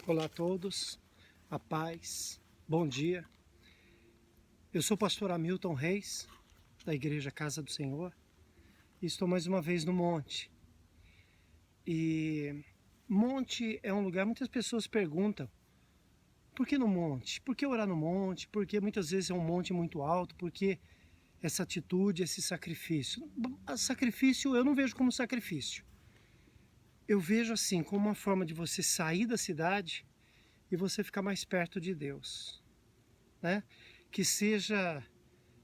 Olá a todos, a paz, bom dia. Eu sou o pastor Hamilton Reis, da Igreja Casa do Senhor, e estou mais uma vez no monte. E monte é um lugar, muitas pessoas perguntam, por que no monte? Por que orar no monte? Porque muitas vezes é um monte muito alto, por que essa atitude, esse sacrifício? Sacrifício eu não vejo como sacrifício. Eu vejo assim, como uma forma de você sair da cidade e você ficar mais perto de Deus, né? Que seja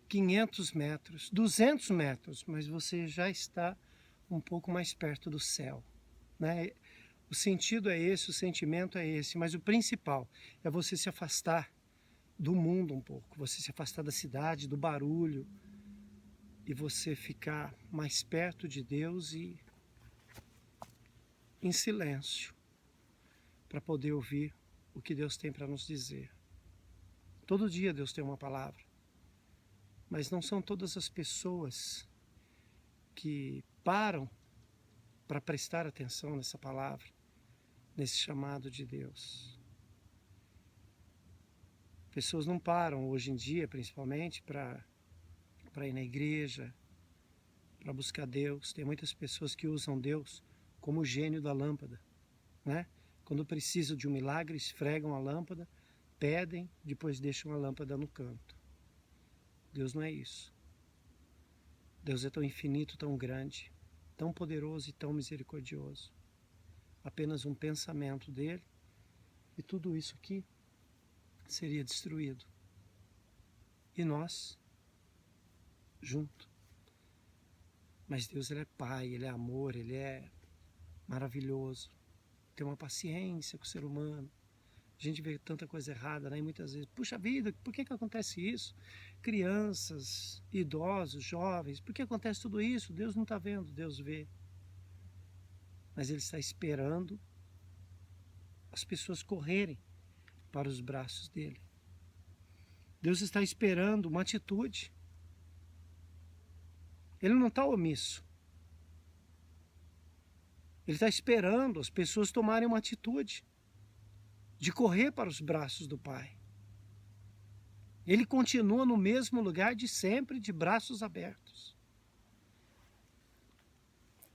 500 metros, 200 metros, mas você já está um pouco mais perto do céu, né? O sentido é esse, o sentimento é esse, mas o principal é você se afastar do mundo um pouco, você se afastar da cidade, do barulho, e você ficar mais perto de Deus e em silêncio, para poder ouvir o que Deus tem para nos dizer. Todo dia Deus tem uma palavra, mas não são todas as pessoas que param para prestar atenção nessa palavra, nesse chamado de Deus. Pessoas não param hoje em dia, principalmente, para ir na igreja, para buscar Deus. Tem muitas pessoas que usam Deus como o gênio da lâmpada, né? Quando precisam de um milagre, esfregam a lâmpada, pedem, depois deixam a lâmpada no canto. Deus não é isso. Deus é tão infinito, tão grande, tão poderoso e tão misericordioso. Apenas um pensamento dele e tudo isso aqui seria destruído. E nós, junto. Mas Deus, ele é Pai, ele é amor, ele é maravilhoso. Tem uma paciência com o ser humano. A gente vê tanta coisa errada, né? E muitas vezes, puxa vida, por que acontece isso? Crianças, idosos, jovens, por que acontece tudo isso? Deus não está vendo, Deus vê. Mas ele está esperando as pessoas correrem para os braços dele. Deus está esperando uma atitude. Ele não está omisso. Ele está esperando as pessoas tomarem uma atitude de correr para os braços do Pai. Ele continua no mesmo lugar de sempre, de braços abertos.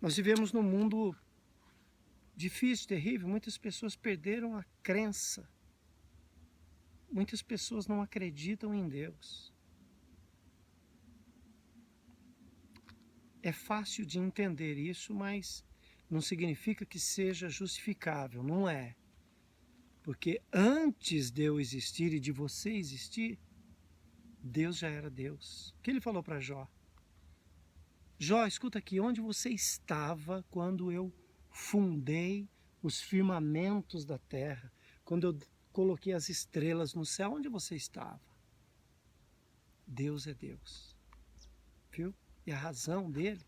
Nós vivemos num mundo difícil, terrível. Muitas pessoas perderam a crença. Muitas pessoas não acreditam em Deus. É fácil de entender isso, mas não significa que seja justificável, não é. Porque antes de eu existir e de você existir, Deus já era Deus. O que ele falou para Jó? Jó, escuta aqui, onde você estava quando eu fundei os firmamentos da terra, quando eu coloquei as estrelas no céu, onde você estava? Deus é Deus, viu? E a razão dele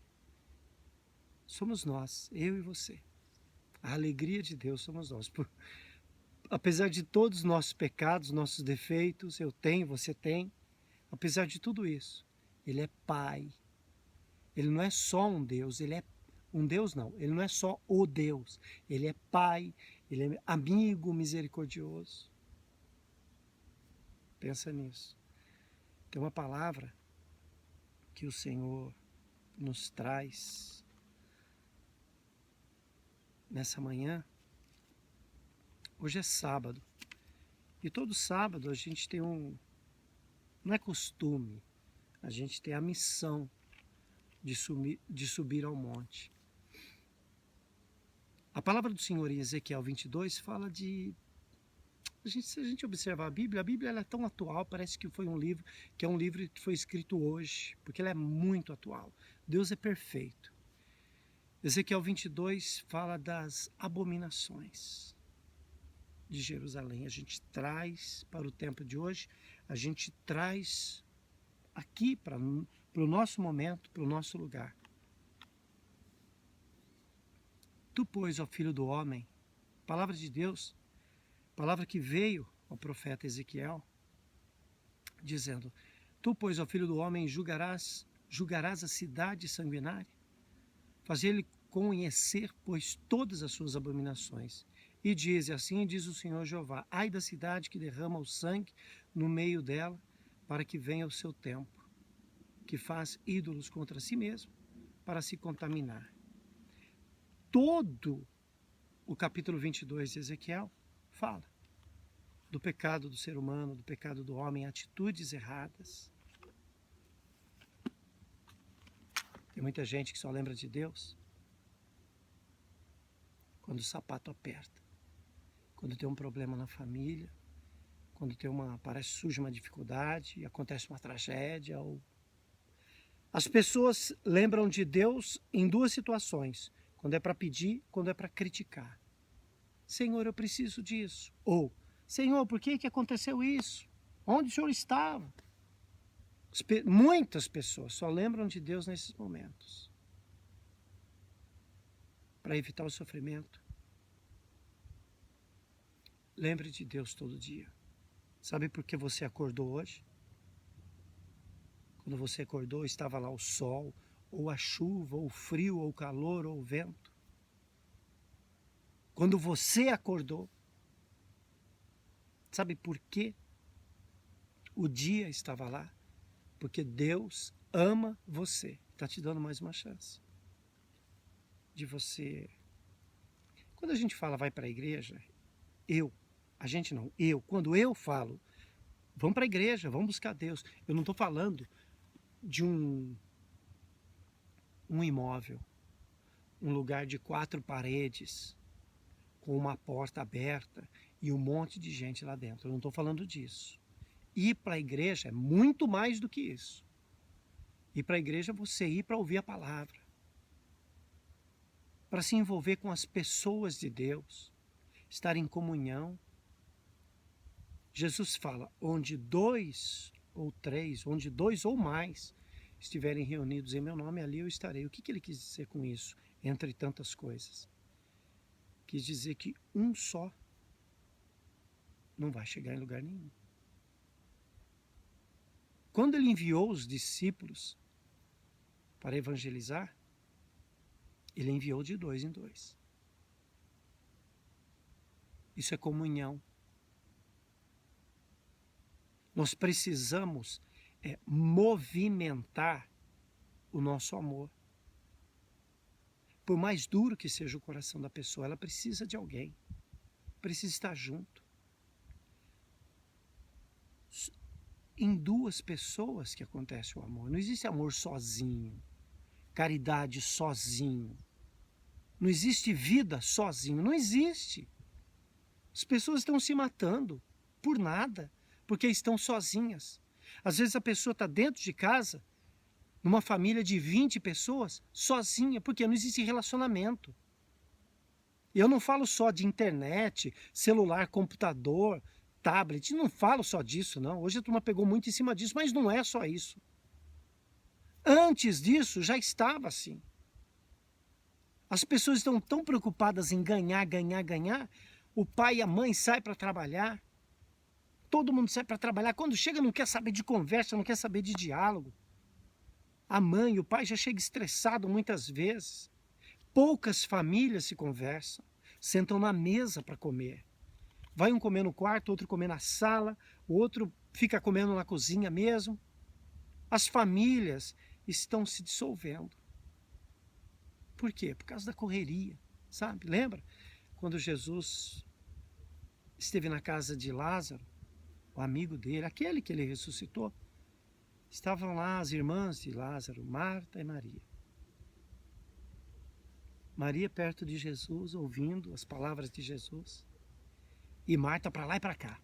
somos nós, eu e você. A alegria de Deus somos nós. Apesar de todos os nossos pecados, nossos defeitos, eu tenho, você tem, apesar de tudo isso, ele é Pai. Ele não é só um Deus, ele é um Deus não, ele não é só o Deus, ele é Pai, ele é amigo misericordioso. Pensa nisso. Tem uma palavra que o Senhor nos traz nessa manhã. Hoje é sábado, e todo sábado a gente tem não é costume, a gente tem a missão de subir ao monte. A palavra do Senhor em Ezequiel 22 fala de... se a gente observar a Bíblia ela é tão atual, parece que foi um livro, que é um livro que foi escrito hoje, porque ela é muito atual. Deus é perfeito. Ezequiel 22 fala das abominações de Jerusalém. A gente traz para o tempo de hoje, a gente traz aqui para o nosso momento, para o nosso lugar. Tu, pois, ó filho do homem, palavra de Deus, palavra que veio ao profeta Ezequiel, dizendo: tu, pois, ó filho do homem, julgarás a cidade sanguinária, fazer-lhe conhecer, pois, todas as suas abominações, E diz, assim diz o Senhor Jeová, ai da cidade que derrama o sangue no meio dela, para que venha o seu tempo, que faz ídolos contra si mesmo, para se contaminar. Todo o capítulo 22 de Ezequiel fala do pecado do ser humano, do pecado do homem, atitudes erradas. Tem muita gente que só lembra de Deus quando o sapato aperta, quando tem um problema na família, quando parece surge uma dificuldade, acontece uma tragédia. As pessoas lembram de Deus em duas situações, quando é para pedir, quando é para criticar. Senhor, eu preciso disso. Ou, Senhor, por que aconteceu isso? Onde o Senhor estava? Muitas pessoas só lembram de Deus nesses momentos, para evitar o sofrimento. Lembre de Deus todo dia. Sabe por que você acordou hoje? Quando você acordou, estava lá o sol, ou a chuva, ou o frio, ou o calor, ou o vento. Quando você acordou, sabe por que o dia estava lá? Porque Deus ama você. Está te dando mais uma chance de você. Quando a gente fala vai para a igreja, quando eu falo, vamos para a igreja, vamos buscar Deus. Eu não estou falando de um imóvel, um lugar de 4 paredes, com uma porta aberta e um monte de gente lá dentro. Eu não estou falando disso. Ir para a igreja é muito mais do que isso. Ir para a igreja é você ir para ouvir a palavra, para se envolver com as pessoas de Deus, estar em comunhão. Jesus fala, onde 2 ou 3, onde 2 ou mais estiverem reunidos em meu nome, ali eu estarei. O que ele quis dizer com isso? Entre tantas coisas. Quis dizer que um só não vai chegar em lugar nenhum. Quando ele enviou os discípulos para evangelizar, ele enviou de 2 em 2. Isso é comunhão. Nós precisamos movimentar o nosso amor. Por mais duro que seja o coração da pessoa, ela precisa de alguém. Precisa estar junto. Em 2 pessoas que acontece o amor. Não existe amor sozinho. Caridade sozinho. Não existe vida sozinho. Não existe. As pessoas estão se matando por nada, porque estão sozinhas. Às vezes a pessoa está dentro de casa, numa família de 20 pessoas, sozinha, porque não existe relacionamento. E eu não falo só de internet, celular, computador, tablet, não falo só disso, não. Hoje a turma pegou muito em cima disso, mas não é só isso. Antes disso, já estava assim. As pessoas estão tão preocupadas em ganhar, ganhar, ganhar. O pai e a mãe saem para trabalhar. Todo mundo sai para trabalhar. Quando chega, não quer saber de conversa, não quer saber de diálogo. A mãe e o pai já chegam estressados muitas vezes. Poucas famílias se conversam. Sentam na mesa para comer. Vai um comer no quarto, outro comer na sala, o outro fica comendo na cozinha mesmo. As famílias estão se dissolvendo. Por quê? Por causa da correria, sabe? Lembra? Quando Jesus esteve na casa de Lázaro, o amigo dele, aquele que ele ressuscitou, estavam lá as irmãs de Lázaro, Marta e Maria. Maria perto de Jesus, ouvindo as palavras de Jesus. E Marta para lá e para cá.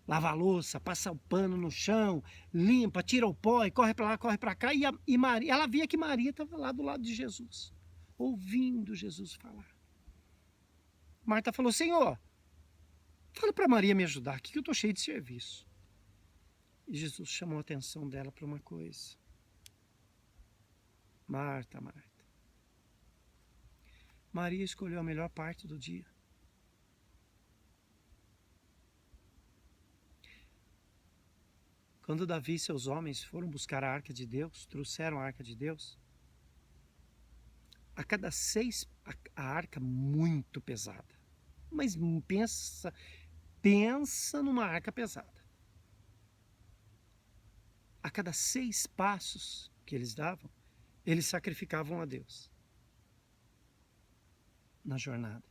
Lava a louça, passa o pano no chão, limpa, tira o pó e corre para lá, corre para cá. E Maria, ela via que Maria estava lá do lado de Jesus, ouvindo Jesus falar. Marta falou, Senhor, fala para Maria me ajudar aqui que eu estou cheio de serviço. E Jesus chamou a atenção dela para uma coisa. Marta, Marta. Maria escolheu a melhor parte do dia. Quando Davi e seus homens foram buscar a arca de Deus, trouxeram a arca de Deus, a cada 6, a arca muito pesada. Mas pensa numa arca pesada. A cada 6 passos que eles davam, eles sacrificavam a Deus na jornada.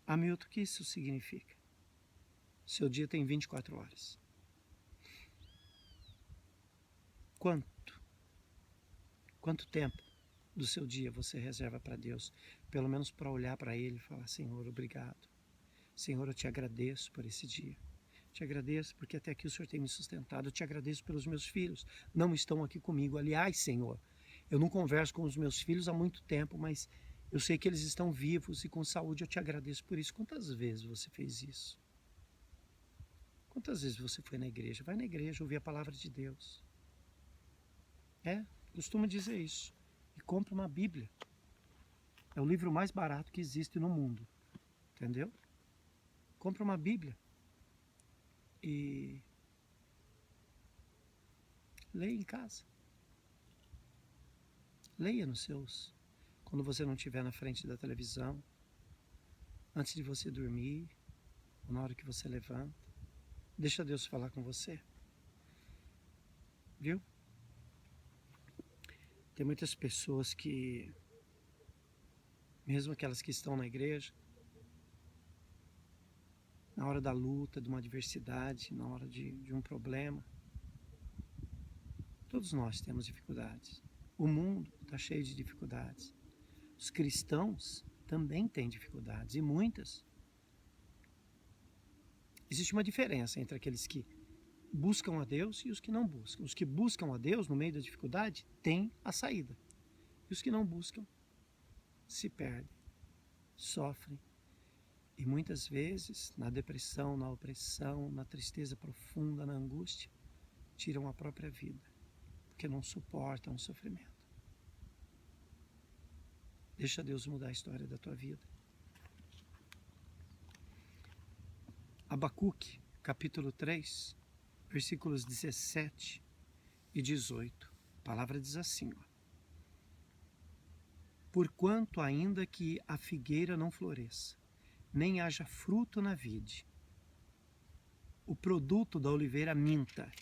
Hamilton, o que isso significa? Seu dia tem 24 horas. Quanto tempo do seu dia você reserva para Deus? Pelo menos para olhar para Ele e falar: Senhor, obrigado. Senhor, eu te agradeço por esse dia. Te agradeço porque até aqui o Senhor tem me sustentado. Eu te agradeço pelos meus filhos. Não estão aqui comigo. Aliás, Senhor, eu não converso com os meus filhos há muito tempo, mas eu sei que eles estão vivos e com saúde. Eu te agradeço por isso. Quantas vezes você fez isso? Quantas vezes você foi na igreja? Vai na igreja ouvir a palavra de Deus. Costumo dizer isso. E compre uma Bíblia. É o livro mais barato que existe no mundo. Entendeu? Compre uma Bíblia. E leia em casa. Leia nos seus. Quando você não estiver na frente da televisão. Antes de você dormir. Ou na hora que você levanta. Deixa Deus falar com você. Viu? Tem muitas pessoas que, mesmo aquelas que estão na igreja, na hora da luta, de uma adversidade, na hora de um problema, todos nós temos dificuldades. O mundo está cheio de dificuldades. Os cristãos também têm dificuldades, e muitas. Existe uma diferença entre aqueles que buscam a Deus e os que não buscam. Os que buscam a Deus no meio da dificuldade têm a saída. E os que não buscam se perdem, sofrem. E muitas vezes, na depressão, na opressão, na tristeza profunda, na angústia, tiram a própria vida, porque não suportam o sofrimento. Deixa Deus mudar a história da tua vida. Abacuque, capítulo 3, versículos 17 e 18. A palavra diz assim: porquanto ainda que a figueira não floresça, nem haja fruto na vide, o produto da oliveira minta,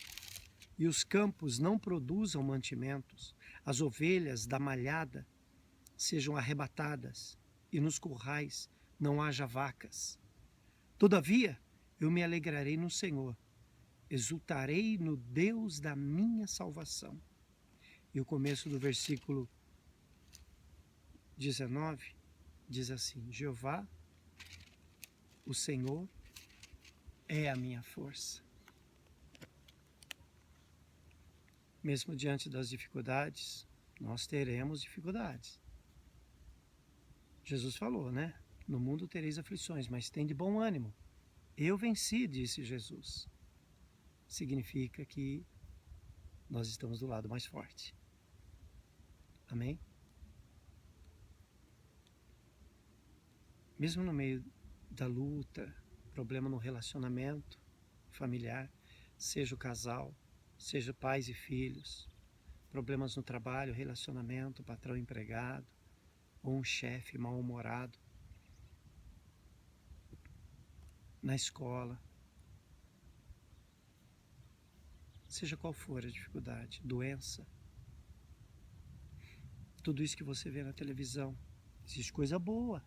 e os campos não produzam mantimentos, as ovelhas da malhada sejam arrebatadas, e nos currais não haja vacas. Todavia, eu me alegrarei no Senhor, exultarei no Deus da minha salvação. E o começo do versículo 19 diz assim: Jeová, o Senhor, é a minha força. Mesmo diante das dificuldades, nós teremos dificuldades. Jesus falou, né? No mundo tereis aflições, mas tem de bom ânimo. Eu venci, disse Jesus. Significa que nós estamos do lado mais forte. Amém? Mesmo no meio da luta, problema no relacionamento familiar, seja o casal, seja pais e filhos, problemas no trabalho, relacionamento, patrão empregado, ou um chefe mal-humorado, na escola, seja qual for a dificuldade, doença, tudo isso que você vê na televisão, existe coisa boa,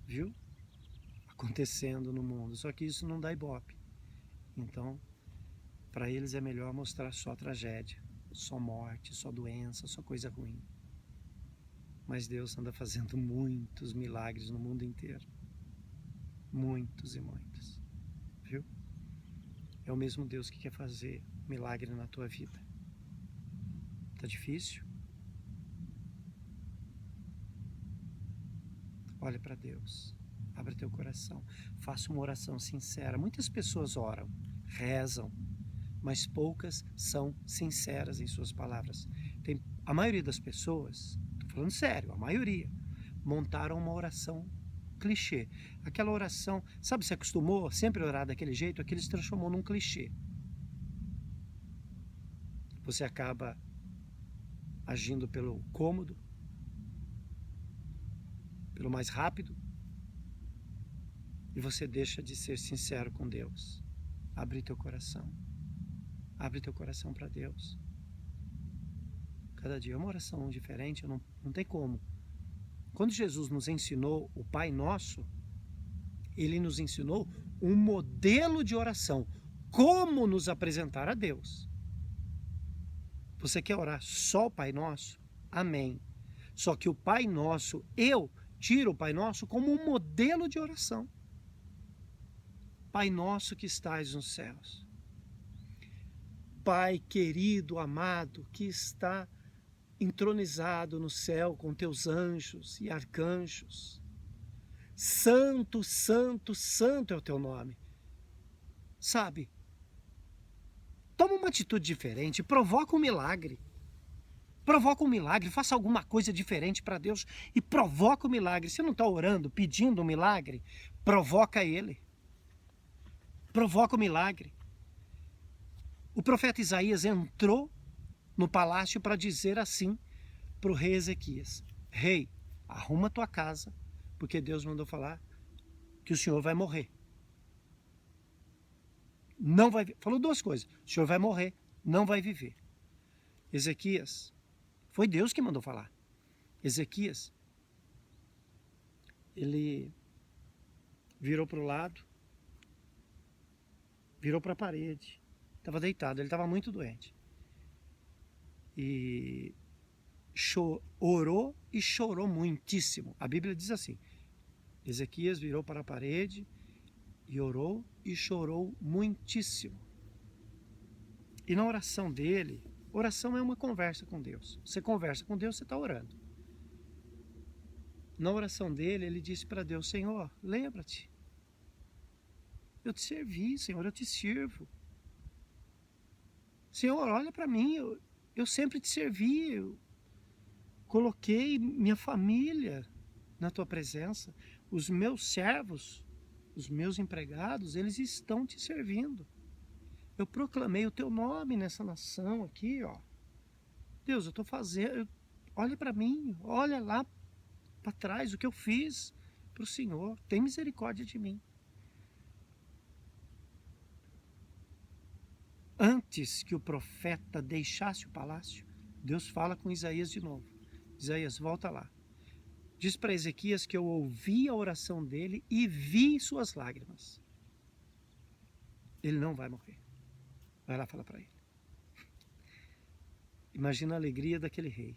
viu? Acontecendo no mundo, só que isso não dá ibope. Então, para eles é melhor mostrar só tragédia, só morte, só doença, só coisa ruim. Mas Deus anda fazendo muitos milagres no mundo inteiro. Muitos e muitos. Viu? É o mesmo Deus que quer fazer milagre na tua vida. Tá difícil? Olha para Deus. Abra teu coração. Faça uma oração sincera. Muitas pessoas oram, rezam, mas poucas são sinceras em suas palavras. A maioria das pessoas, estou falando sério, a maioria, montaram uma oração clichê. Aquela oração, sabe, se acostumou sempre a orar daquele jeito, aquilo se transformou num clichê. Você acaba agindo pelo cômodo, pelo mais rápido, e você deixa de ser sincero com Deus. Abre teu coração. Abre teu coração para Deus. Cada dia é uma oração diferente, não tem como. Quando Jesus nos ensinou o Pai Nosso, Ele nos ensinou um modelo de oração. Como nos apresentar a Deus. Você quer orar só o Pai Nosso? Amém. Só que o Pai Nosso, eu tiro o Pai Nosso como um modelo de oração. Pai Nosso que estais nos céus. Pai querido, amado, que está entronizado no céu com teus anjos e arcanjos. Santo, santo, santo é o teu nome. Sabe? Toma uma atitude diferente, provoca um milagre. Provoca um milagre, faça alguma coisa diferente para Deus e provoca o milagre. Você não está orando, pedindo um milagre? Provoca ele. Provoca o milagre. O profeta Isaías entrou no palácio para dizer assim para o rei Ezequias: Rei, arruma tua casa, porque Deus mandou falar que o senhor vai morrer. Não vai, falou duas coisas: o senhor vai morrer, não vai viver. Ezequias, foi Deus que mandou falar. Ezequias, ele virou para o lado, virou para a parede, estava deitado, ele estava muito doente. E orou e chorou muitíssimo. A Bíblia diz assim: Ezequias virou para a parede e orou e chorou muitíssimo. E na oração dele, oração é uma conversa com Deus. Você conversa com Deus, você está orando. Na oração dele, ele disse para Deus: Senhor, lembra-te, eu te servi, Senhor, eu te sirvo. Senhor, olha para mim, eu sempre te servi, eu coloquei minha família na tua presença, os meus servos, os meus empregados, eles estão te servindo. Eu proclamei o teu nome nessa nação aqui, ó. Deus, eu estou fazendo, olha para mim, olha lá para trás o que eu fiz para o Senhor, tem misericórdia de mim. Antes que o profeta deixasse o palácio, Deus fala com Isaías de novo: Isaías, volta lá. Diz para Ezequias que eu ouvi a oração dele e vi suas lágrimas. Ele não vai morrer. Vai lá falar para ele. Imagina a alegria daquele rei.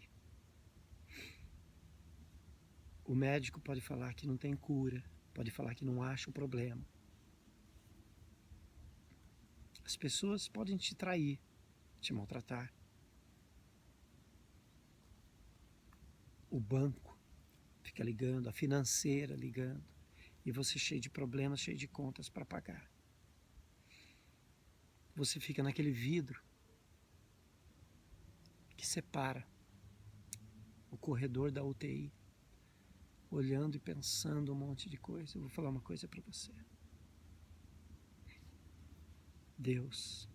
O médico pode falar que não tem cura, pode falar que não acha o problema. As pessoas podem te trair, te maltratar. O banco fica ligando, a financeira ligando, e você cheio de problemas, cheio de contas para pagar. Você fica naquele vidro que separa o corredor da UTI, olhando e pensando um monte de coisa. Eu vou falar uma coisa para você. Deus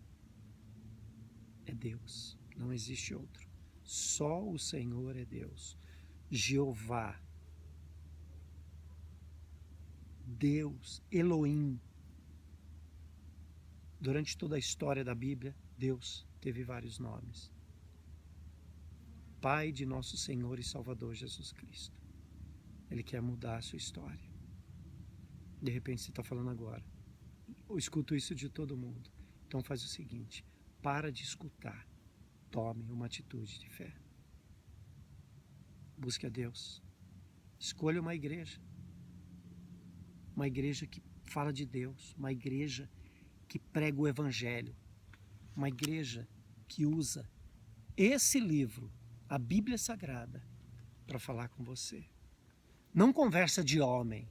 é Deus, não existe outro. Só o Senhor é Deus. Jeová, Deus, Elohim. Durante toda a história da Bíblia, Deus teve vários nomes. Pai de nosso Senhor e Salvador Jesus Cristo. Ele quer mudar a sua história. De repente você está falando agora: eu escuto isso de todo mundo. Então faz o seguinte: para de escutar. Tome uma atitude de fé. Busque a Deus. Escolha uma igreja. Uma igreja que fala de Deus. Uma igreja que prega o Evangelho. Uma igreja que usa esse livro, a Bíblia Sagrada, para falar com você. Não conversa de homem,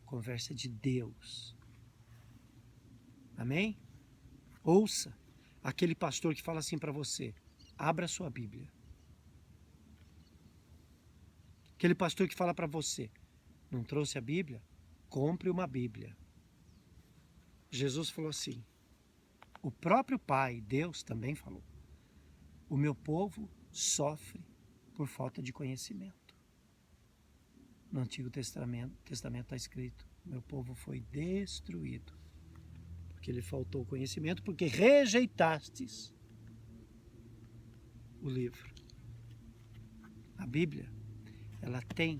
conversa de Deus. Amém? Ouça aquele pastor que fala assim para você: abra sua Bíblia. Aquele pastor que fala para você: não trouxe a Bíblia? Compre uma Bíblia. Jesus falou assim, o próprio Pai, Deus, também falou: o meu povo sofre por falta de conhecimento. No Antigo Testamento está escrito: meu povo foi destruído, porque lhe faltou conhecimento, porque rejeitastes o livro. A Bíblia, ela tem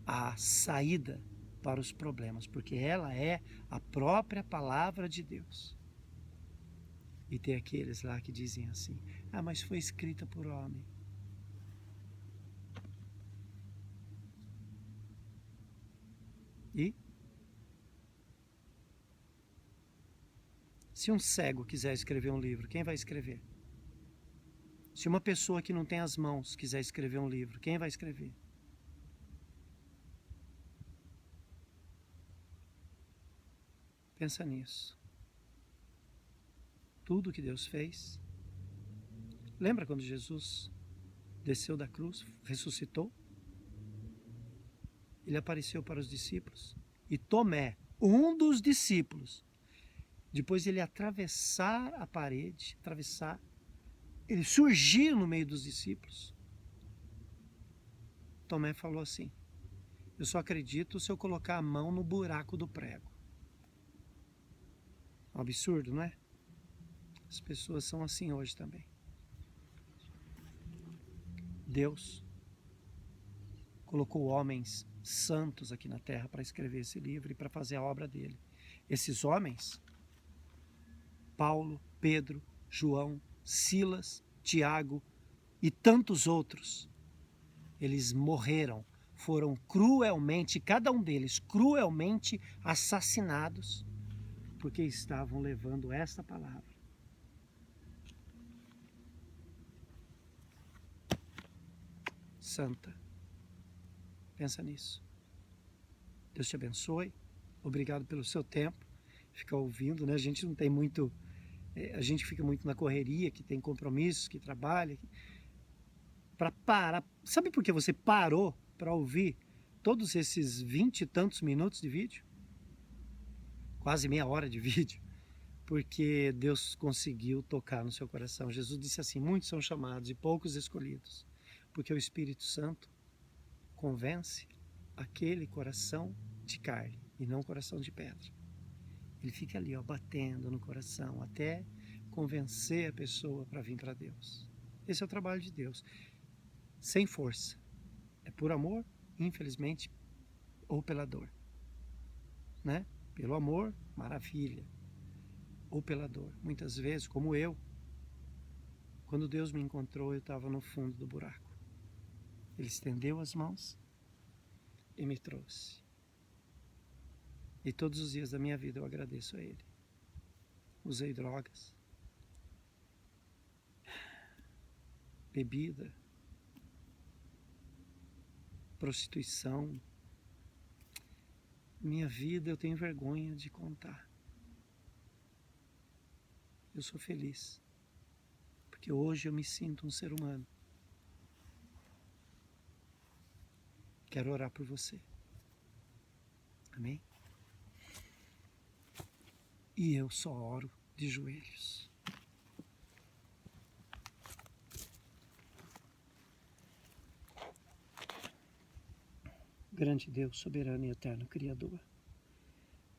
a saída para os problemas, porque ela é a própria palavra de Deus. E tem aqueles lá que dizem assim: ah, mas foi escrita por homem. E se um cego quiser escrever um livro, quem vai escrever? Se uma pessoa que não tem as mãos quiser escrever um livro, quem vai escrever? Pensa nisso. Tudo que Deus fez. Lembra quando Jesus desceu da cruz, ressuscitou? Ele apareceu para os discípulos. E Tomé, um dos discípulos, depois de ele atravessar a parede, ele surgir no meio dos discípulos. Tomé falou assim: eu só acredito se eu colocar a mão no buraco do prego. Um absurdo, não é? As pessoas são assim hoje também. Deus colocou homens santos aqui na terra para escrever esse livro e para fazer a obra dele. Esses homens, Paulo, Pedro, João, Silas, Tiago e tantos outros, eles morreram, foram cruelmente, cada um deles cruelmente assassinados, porque estavam levando esta palavra. Santa. Pensa nisso. Deus te abençoe. Obrigado pelo seu tempo. Ficar ouvindo, né? A gente não tem muito... A gente fica muito na correria, que tem compromissos, que trabalha. Para parar... Sabe por que você parou para ouvir todos esses 20 e tantos minutos de vídeo? Quase meia hora de vídeo. Porque Deus conseguiu tocar no seu coração. Jesus disse assim: muitos são chamados e poucos escolhidos. Porque o Espírito Santo convence aquele coração de carne e não coração de pedra. Ele fica ali, ó, batendo no coração até convencer a pessoa para vir para Deus. Esse é o trabalho de Deus. Sem força. É por amor, infelizmente, ou pela dor. Né? Pelo amor, maravilha. Ou pela dor. Muitas vezes, como eu, quando Deus me encontrou, eu estava no fundo do buraco. Ele estendeu as mãos e me trouxe. E todos os dias da minha vida eu agradeço a Ele. Usei drogas, bebida, prostituição. Minha vida eu tenho vergonha de contar. Eu sou feliz, porque hoje eu me sinto um ser humano. Quero orar por você. Amém? E eu só oro de joelhos. Grande Deus, soberano e eterno Criador,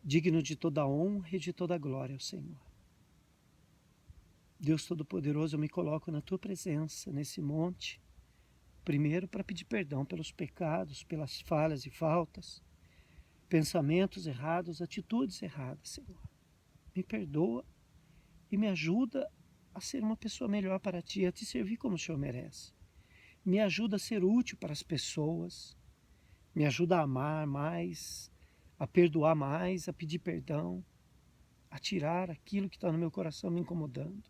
digno de toda honra e de toda glória ao Senhor. Deus Todo-Poderoso, eu me coloco na Tua presença, nesse monte, primeiro para pedir perdão pelos pecados, pelas falhas e faltas, pensamentos errados, atitudes erradas, Senhor. Me perdoa e me ajuda a ser uma pessoa melhor para Ti, a Te servir como o Senhor merece. Me ajuda a ser útil para as pessoas, me ajuda a amar mais, a perdoar mais, a pedir perdão, a tirar aquilo que está no meu coração me incomodando.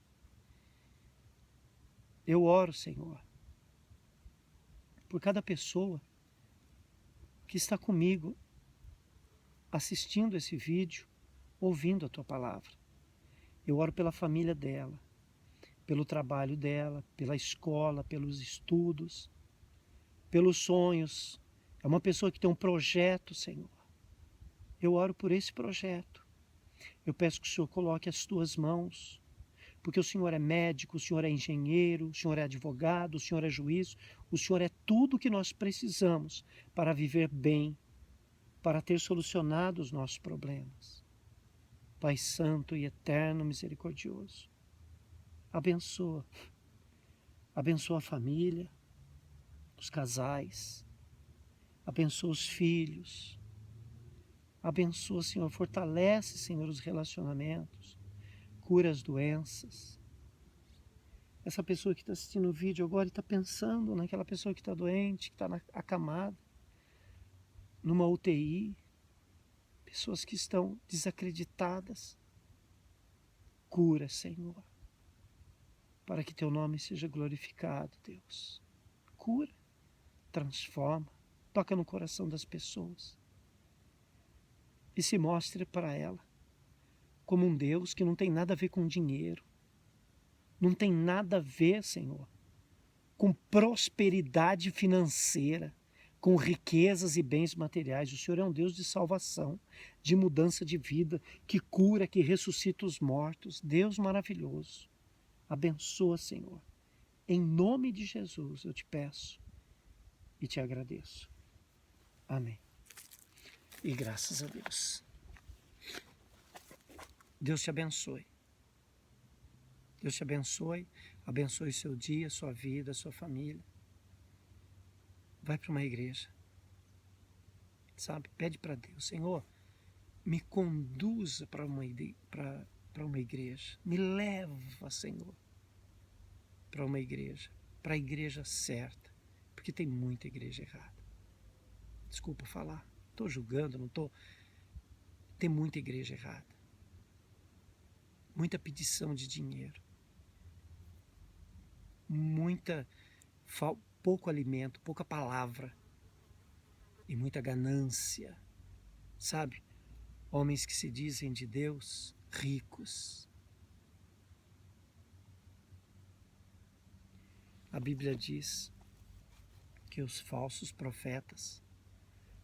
Eu oro, Senhor, por cada pessoa que está comigo assistindo esse vídeo, ouvindo a Tua palavra. Eu oro pela família dela, pelo trabalho dela, pela escola, pelos estudos, pelos sonhos. É uma pessoa que tem um projeto, Senhor. Eu oro por esse projeto. Eu peço que o Senhor coloque as Tuas mãos, porque o Senhor é médico, o Senhor é engenheiro, o Senhor é advogado, o Senhor é juiz, o Senhor é tudo o que nós precisamos para viver bem, para ter solucionado os nossos problemas. Pai Santo e Eterno, Misericordioso, abençoa a família, os casais, abençoa os filhos, abençoa, Senhor, fortalece, Senhor, os relacionamentos, cura as doenças. Essa pessoa que está assistindo o vídeo agora está pensando naquela pessoa que está doente, que está acamada, numa UTI, pessoas que estão desacreditadas. Cura, Senhor, para que teu nome seja glorificado, Deus. Cura, transforma, toca no coração das pessoas e se mostre para ela como um Deus que não tem nada a ver com dinheiro, não tem nada a ver, Senhor, com prosperidade financeira, com riquezas e bens materiais. O Senhor é um Deus de salvação, de mudança de vida, que cura, que ressuscita os mortos. Deus maravilhoso. Abençoa, Senhor. Em nome de Jesus eu te peço e te agradeço. Amém. E graças a Deus. Deus te abençoe. Deus te abençoe. Abençoe seu dia, sua vida, sua família. Vai para uma igreja. Sabe? Pede para Deus, Senhor, me conduza para uma igreja. Me leva, Senhor, para uma igreja. Para a igreja certa. Porque tem muita igreja errada. Desculpa falar. Estou julgando, não estou. Tem muita igreja errada. Muita pedição de dinheiro. Pouco alimento, pouca palavra. E muita ganância. Sabe? Homens que se dizem de Deus, ricos. A Bíblia diz que os falsos profetas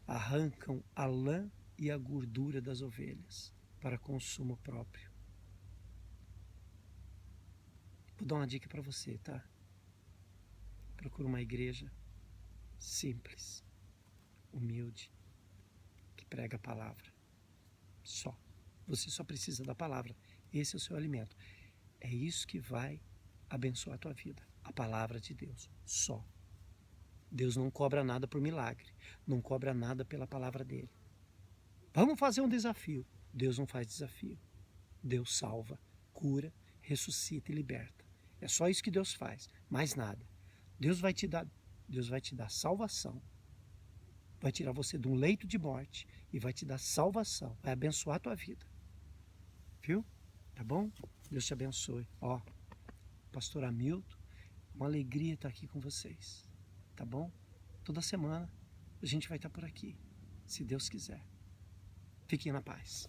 arrancam a lã e a gordura das ovelhas para consumo próprio. Vou dar uma dica para você, tá? Procura uma igreja simples, humilde, que prega a palavra. Só. Você só precisa da palavra. Esse é o seu alimento. É isso que vai abençoar a tua vida. A palavra de Deus. Só. Deus não cobra nada por milagre. Não cobra nada pela palavra dele. Vamos fazer um desafio. Deus não faz desafio. Deus salva, cura, ressuscita e liberta. É só isso que Deus faz. Mais nada. Deus vai te dar salvação. Vai tirar você de um leito de morte e vai te dar salvação. Vai abençoar a tua vida. Viu? Tá bom? Deus te abençoe. Ó, pastor Hamilton, uma alegria estar aqui com vocês. Tá bom? Toda semana a gente vai estar por aqui, se Deus quiser. Fiquem na paz.